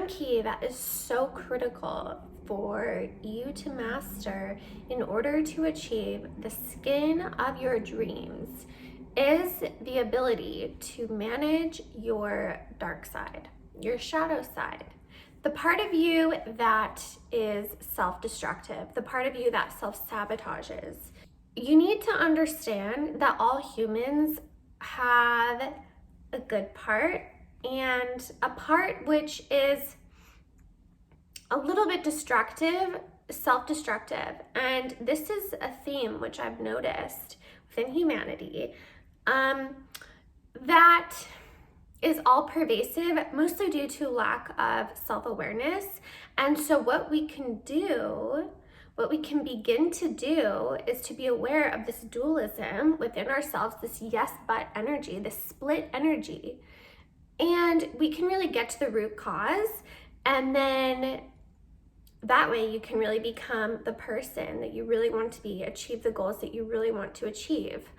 one key that is so critical for you to master in order to achieve the skin of your dreams is the ability to manage your dark side, your shadow side, the part of you that is self-destructive, the part of you that self-sabotages. You need to understand that all humans have a good part and a part which is a little bit destructive, self-destructive. And this is a theme which I've noticed within humanity that is all pervasive, mostly due to lack of self-awareness. And so what we can begin to do is to be aware of this dualism within ourselves, this yes but energy, this split energy. And we can really get to the root cause, and then that way you can really become the person that you really want to be, achieve the goals that you really want to achieve.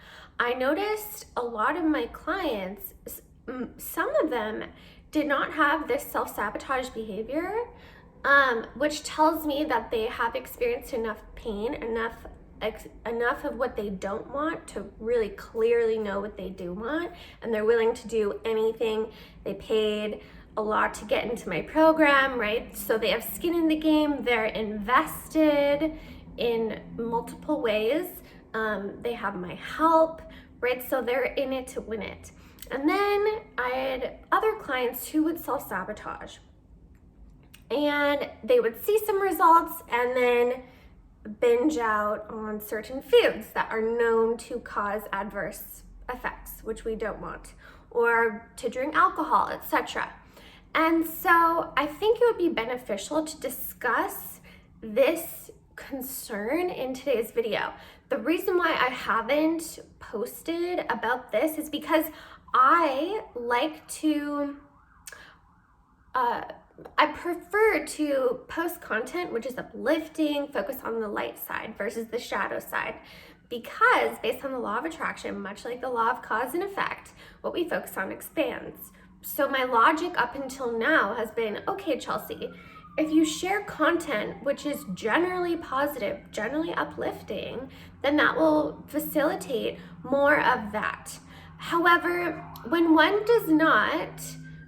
I noticed a lot of my clients, some of them did not have this self-sabotage behavior, which tells me that they have experienced enough pain, enough of what they don't want to really clearly know what they do want, and they're willing to do anything. They paid a lot to get into my program, right? So they have skin in the game, they're invested in multiple ways. They have my help, right? So they're in it to win it. And then I had other clients who would self-sabotage, and they would see some results and then binge out on certain foods that are known to cause adverse effects, which we don't want, or to drink alcohol, etc. And so I think it would be beneficial to discuss this concern in today's video. The reason why I haven't posted about this is because I like to, I prefer to post content which is uplifting, focus on the light side versus the shadow side, because based on the law of attraction, much like the law of cause and effect, what we focus on expands. So my logic up until now has been, okay, Chelsea, if you share content which is generally positive, generally uplifting, then that will facilitate more of that. However, when one does not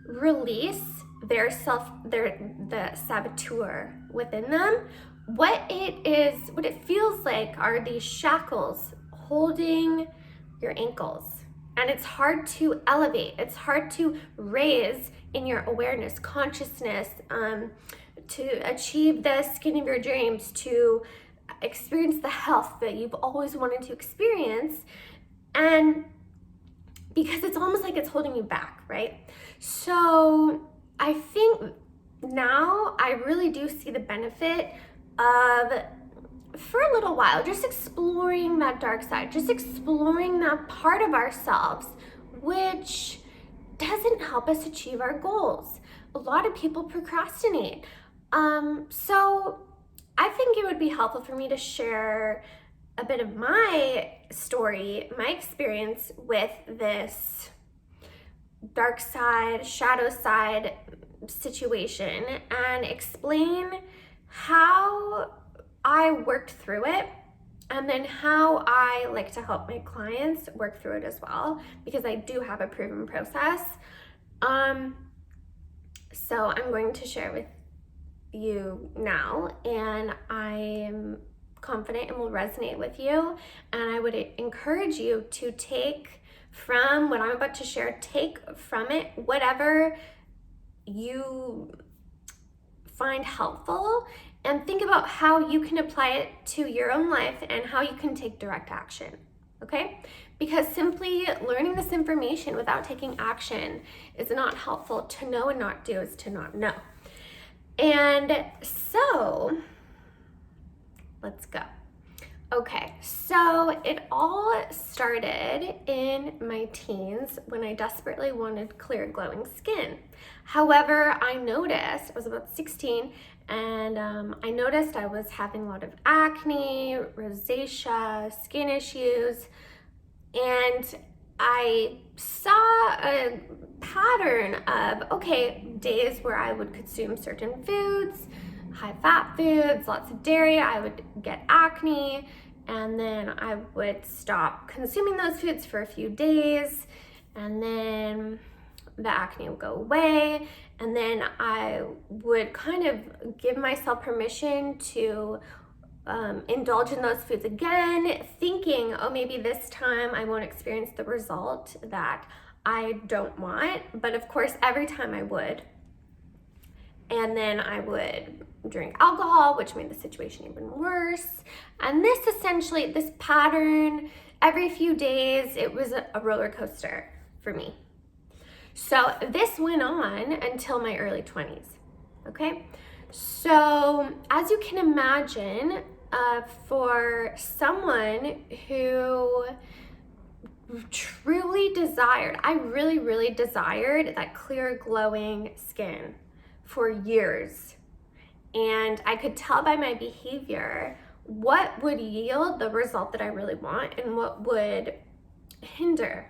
release the saboteur within them, what it feels like are these shackles holding your ankles. And it's hard to elevate, it's hard to raise in your awareness, consciousness, to achieve the skin of your dreams, to experience the health that you've always wanted to experience. And because it's almost like it's holding you back, right? So I think now I really do see the benefit of, for a little while, just exploring that dark side, just exploring that part of ourselves which doesn't help us achieve our goals. A lot of people procrastinate. So I think it would be helpful for me to share a bit of my story, my experience with this dark side, shadow side situation, and explain how I worked through it, and then how I like to help my clients work through it as well, because I do have a proven process. So I'm going to share with you now, and I'm confident it will resonate with you, and I would encourage you to take from what I'm about to share, take from it whatever you find helpful, and think about how you can apply it to your own life and how you can take direct action, okay? Because simply learning this information without taking action is not helpful. To know and not do is to not know. And so, let's go. Okay, so it all started in my teens when I desperately wanted clear, glowing skin. However, I noticed, I was about 16, and I noticed I was having a lot of acne, rosacea, skin issues, and I saw a pattern of, okay, days where I would consume certain foods, high fat foods, lots of dairy, I would get acne, and then I would stop consuming those foods for a few days, and then the acne would go away, and then I would kind of give myself permission to indulge in those foods again, thinking, oh, maybe this time I won't experience the result that I don't want. But of course, every time I would. And then I would drink alcohol, which made the situation even worse. And this pattern, every few days, it was a roller coaster for me. So this went on until my early 20s, okay? So as you can imagine, for someone who truly desired, I really desired that clear, glowing skin for years. And I could tell by my behavior what would yield the result that I really want and what would hinder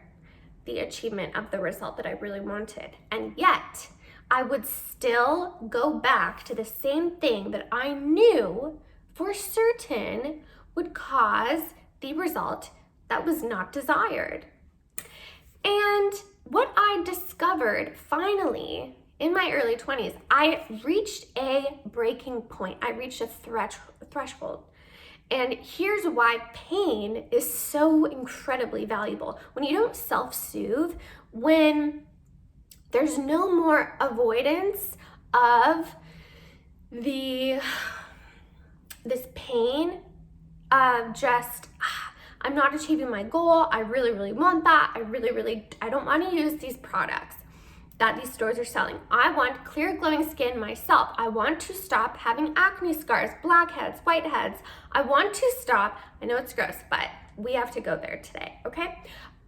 the achievement of the result that I really wanted. And yet, I would still go back to the same thing that I knew for certain would cause the result that was not desired. And what I discovered finally in my early 20s, I reached a breaking point. I reached a threshold. And here's why pain is so incredibly valuable. When you don't self-soothe, when there's no more avoidance of this pain of just, I'm not achieving my goal. I really want that. I don't want to use these products that these stores are selling. I want clear, glowing skin myself. I want to stop having acne scars, blackheads, whiteheads. I want to stop, I know it's gross, but we have to go there today, okay?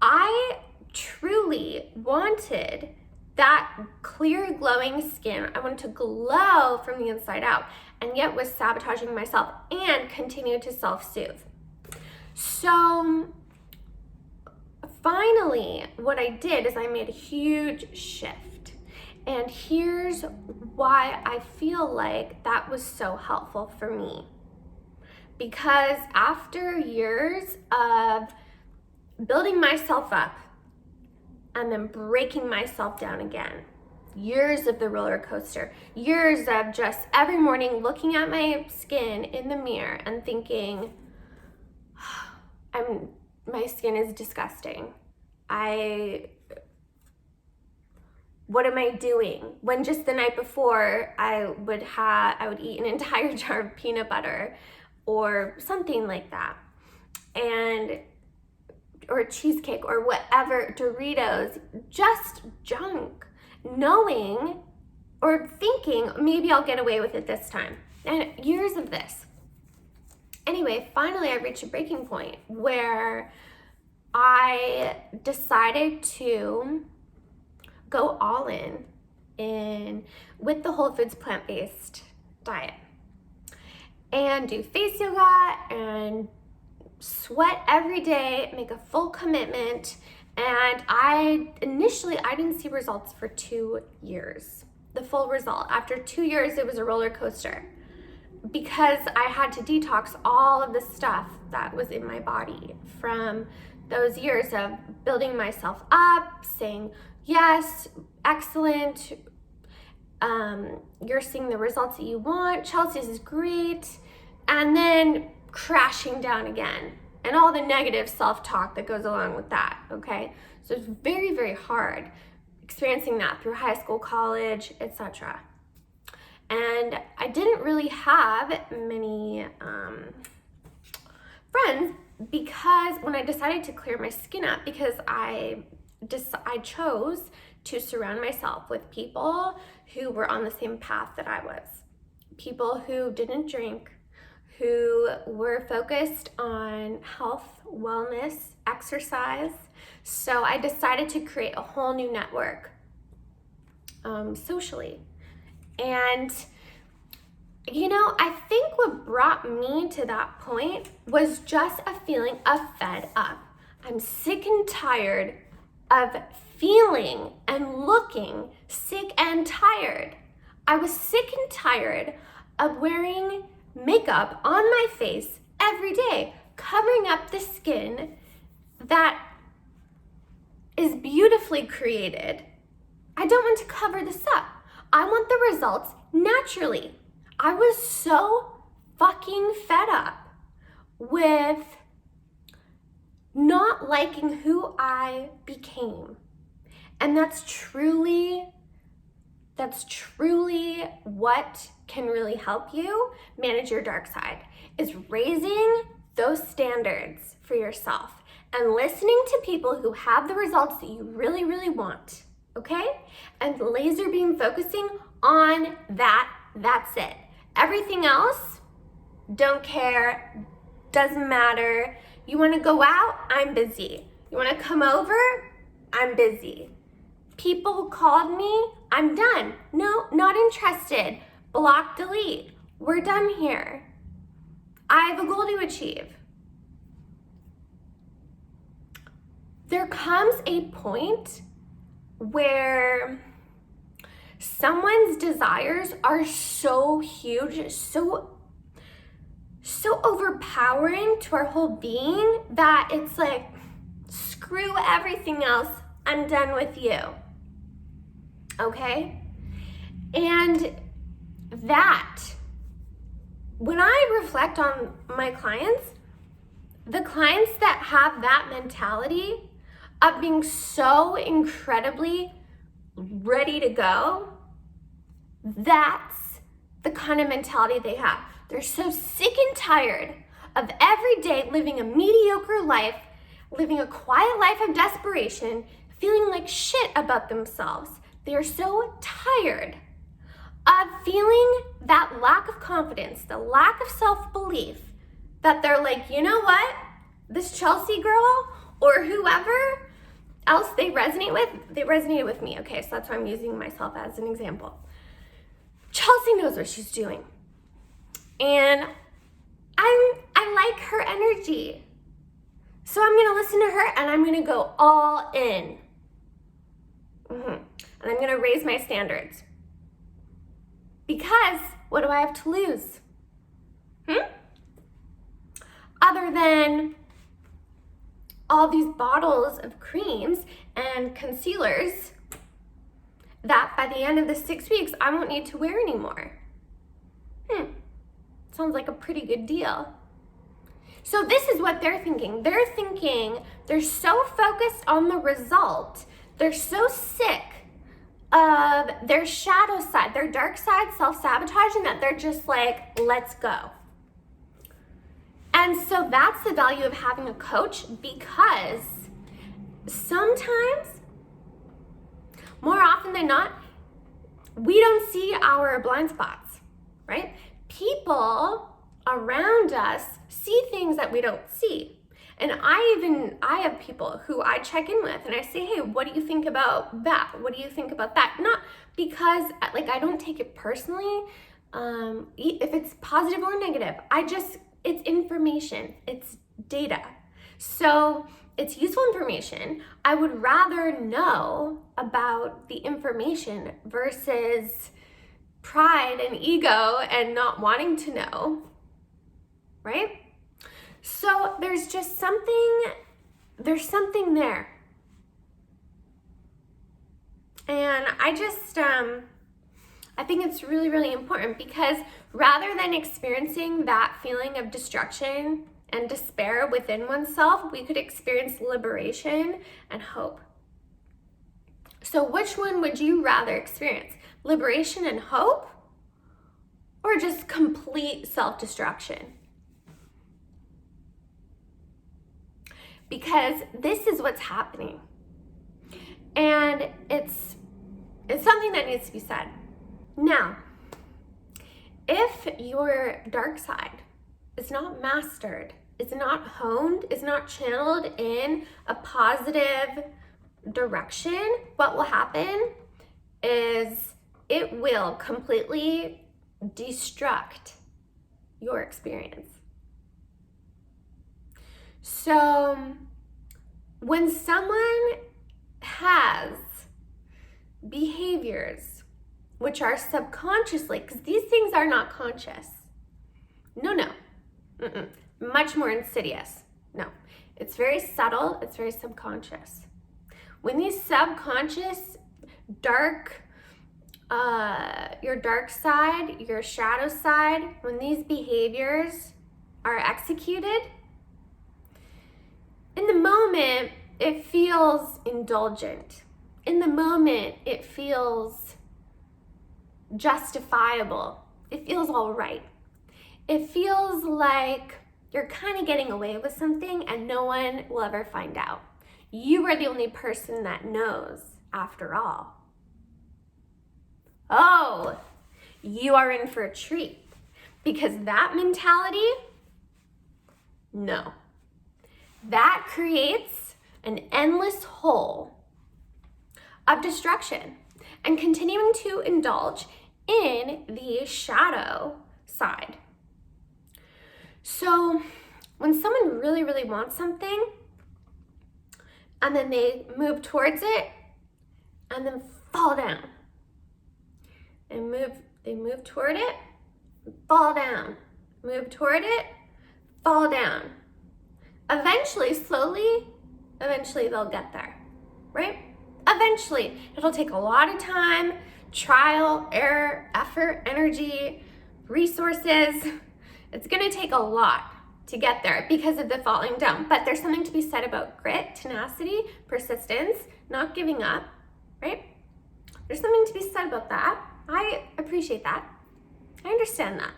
I truly wanted that clear, glowing skin. I wanted to glow from the inside out, and yet was sabotaging myself and continued to self-soothe. So finally, what I did is I made a huge shift. And here's why I feel like that was so helpful for me. Because after years of building myself up and then breaking myself down again, years of the roller coaster, years of just every morning looking at my skin in the mirror and thinking, my skin is disgusting. What am I doing? When just the night before I would eat an entire jar of peanut butter or something like that, or cheesecake or whatever, Doritos, just junk, knowing or thinking maybe I'll get away with it this time. And years of this. Anyway, finally I reached a breaking point where I decided to go all in with the whole foods plant-based diet and do face yoga and sweat every day, make a full commitment. And I didn't see results for 2 years, the full result. After 2 years, it was a roller coaster because I had to detox all of the stuff that was in my body from those years of building myself up, saying, yes, excellent, you're seeing the results that you want, Chelsea's is great, and then crashing down again, and all the negative self-talk that goes along with that, okay? So it's very hard experiencing that through high school, college, etc. And I didn't really have many friends because when I decided to clear my skin up, because I chose to surround myself with people who were on the same path that I was. People who didn't drink, who were focused on health, wellness, exercise. So I decided to create a whole new network socially. And I think what brought me to that point was just a feeling of fed up. I'm sick and tired of feeling and looking sick and tired. I was sick and tired of wearing makeup on my face every day, covering up the skin that is beautifully created. I don't want to cover this up. I want the results naturally. I was so fucking fed up with not liking who I became. And that's truly what can really help you manage your dark side, is raising those standards for yourself and listening to people who have the results that you really, really want, okay? And laser beam focusing on that, that's it. Everything else, don't care, doesn't matter. You wanna go out? I'm busy. You wanna come over? I'm busy. People called me, I'm done. No, not interested. Block, delete. We're done here. I have a goal to achieve. There comes a point where someone's desires are so huge, so overpowering to our whole being that it's like, screw everything else, I'm done with you. Okay? And that, when I reflect on my clients, the clients that have that mentality of being so incredibly ready to go, that's the kind of mentality they have. They're so sick and tired of every day living a mediocre life, living a quiet life of desperation, feeling like shit about themselves. They are so tired of feeling that lack of confidence, the lack of self-belief, that they're like, you know what? This Chelsea girl or whoever else they resonated with me. Okay, so that's why I'm using myself as an example. Chelsea knows what she's doing. And I like her energy. So I'm gonna listen to her and I'm gonna go all in. And I'm gonna raise my standards. Because what do I have to lose? Other than all these bottles of creams and concealers that by the end of the 6 weeks, I won't need to wear anymore. Sounds like a pretty good deal. So this is what they're thinking. They're thinking, they're so focused on the result. They're so sick of their shadow side, their dark side, self-sabotaging, that they're just like, let's go. And so that's the value of having a coach, because sometimes, more often than not, we don't see our blind spots, right? People around us see things that we don't see. And I have people who I check in with and I say, hey, what do you think about that? What do you think about that? Not because I don't take it personally, if it's positive or negative. It's information, it's data. So it's useful information. I would rather know about the information versus pride and ego and not wanting to know, right? So there's something there. And I think it's really, really important, because rather than experiencing that feeling of destruction and despair within oneself, we could experience liberation and hope. So which one would you rather experience? Liberation and hope, or just complete self-destruction? Because this is what's happening. And it's something that needs to be said. Now, if your dark side is not mastered, is not honed, is not channeled in a positive direction, what will happen is it will completely destruct your experience. So when someone has behaviors which are subconsciously, because these things are not conscious. No. Much more insidious. No. It's very subtle. It's very subconscious. When these subconscious, your dark side, your shadow side, when these behaviors are executed, in the moment, it feels indulgent. In the moment, it feels justifiable. It feels all right. It feels like you're kind of getting away with something and no one will ever find out. You are the only person that knows, after all. Oh, you are in for a treat. Because that mentality, no. That creates an endless hole of destruction and continuing to indulge in the shadow side. So when someone really, really wants something and then they move towards it and then fall down and they move toward it, fall down, move toward it, fall down. Eventually, slowly, they'll get there, right? Eventually, it'll take a lot of time, trial, error, effort, energy, resources. It's gonna take a lot to get there because of the falling down. But there's something to be said about grit, tenacity, persistence, not giving up, right? There's something to be said about that. I appreciate that. I understand that.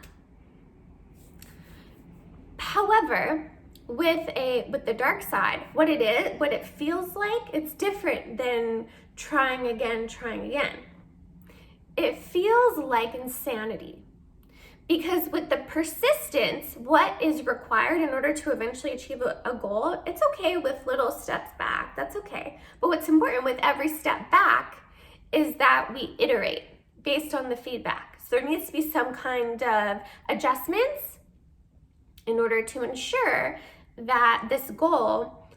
However, with the dark side, what it feels like, it's different than trying again. It feels like insanity. Because with the persistence, what is required in order to eventually achieve a goal, it's okay with little steps back, that's okay. But what's important with every step back is that we iterate based on the feedback. So there needs to be some kind of adjustments in order to ensure that this goal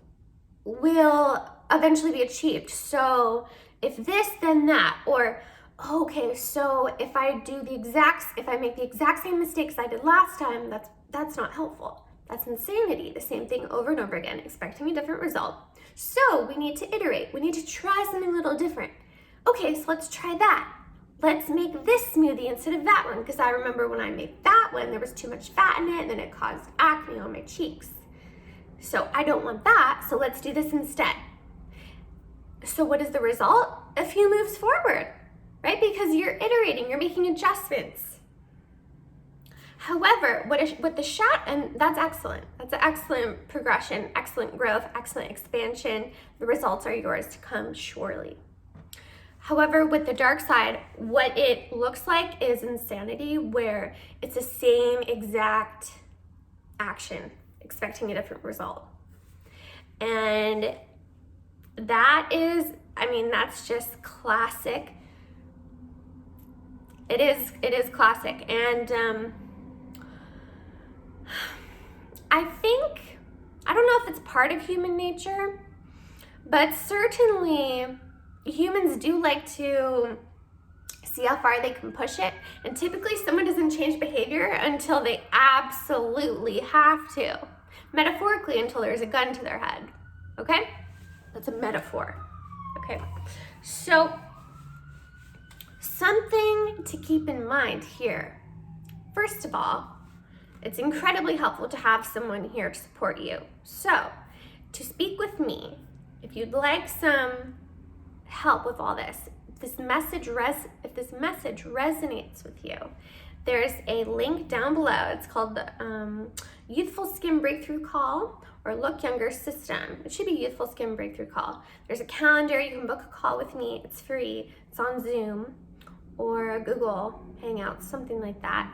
will eventually be achieved. So if this, then that, or okay, so if I make the exact same mistakes I did last time, that's not helpful. That's insanity. The same thing over and over again, expecting a different result. So we need to iterate. We need to try something a little different. Okay, so let's try that. Let's make this smoothie instead of that one, because I remember when I made that one, there was too much fat in it, and then it caused acne on my cheeks. So I don't want that, so let's do this instead. So what is the result? A few moves forward, right? Because you're iterating, you're making adjustments. However, with the shadow, and that's excellent. That's an excellent progression, excellent growth, excellent expansion. The results are yours to come surely. However, with the dark side, what it looks like is insanity, where it's the same exact action, expecting a different result. And that's just classic. It is classic. And I don't know if it's part of human nature, but certainly humans do like to see how far they can push it. And typically someone doesn't change behavior until they absolutely have to. Metaphorically, until there's a gun to their head, okay? That's a metaphor, okay? So something to keep in mind here. First of all, it's incredibly helpful to have someone here to support you. So to speak with me, if you'd like some help with all this, if this message resonates with you, there's a link down below. It's called the Youthful Skin Breakthrough Call, or Look Younger System. It should be Youthful Skin Breakthrough Call. There's a calendar. You can book a call with me. It's free. It's on Zoom or Google Hangouts, something like that.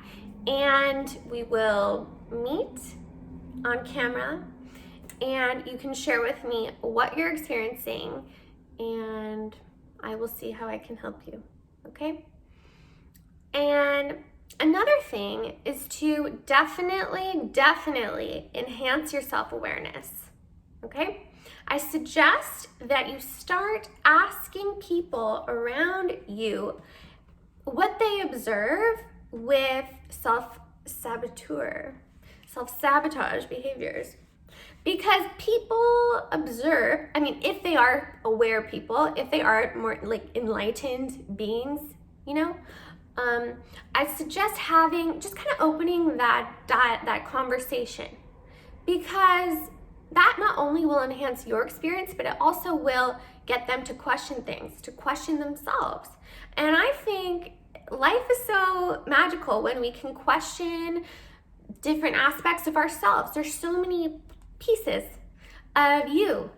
And we will meet on camera, and you can share with me what you're experiencing, and I will see how I can help you, okay? And another thing is to definitely enhance your self-awareness, okay? I suggest that you start asking people around you what they observe with self-sabotage behaviors. Because people observe, I mean, if they are aware people, if they are more like enlightened beings, you know, I suggest just kind of opening that conversation, because that not only will enhance your experience, but it also will get them to question things, to question themselves. And I think life is so magical when we can question different aspects of ourselves. There's so many pieces of you.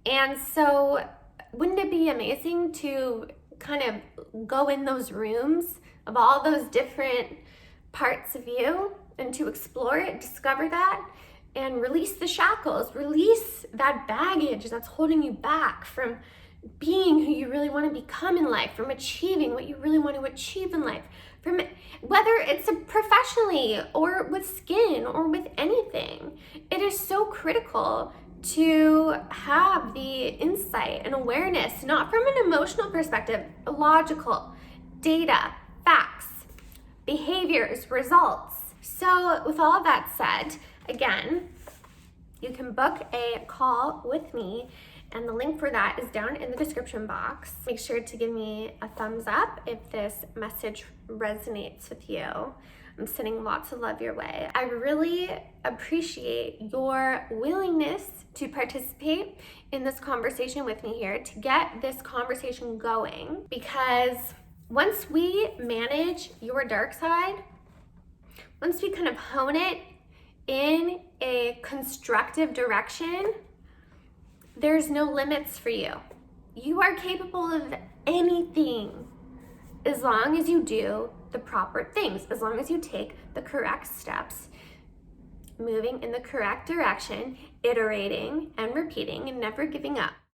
And so wouldn't it be amazing to kind of go in those rooms of all those different parts of you and to explore it, discover that, and release the shackles, release that baggage that's holding you back from being who you really want to become in life, from achieving what you really want to achieve in life, from whether it's professionally or with skin or with anything. It is so critical to have the insight and awareness, not from an emotional perspective, logical, data, facts, behaviors, results. So with all of that said, again, you can book a call with me, and the link for that is down in the description box. Make sure to give me a thumbs up if this message resonates with you. I'm sending lots of love your way. I really appreciate your willingness to participate in this conversation with me here, to get this conversation going, because once we manage your dark side, once we kind of hone it in a constructive direction, there's no limits for you. You are capable of anything as long as you do the proper things, as long as you take the correct steps, moving in the correct direction, iterating and repeating and never giving up.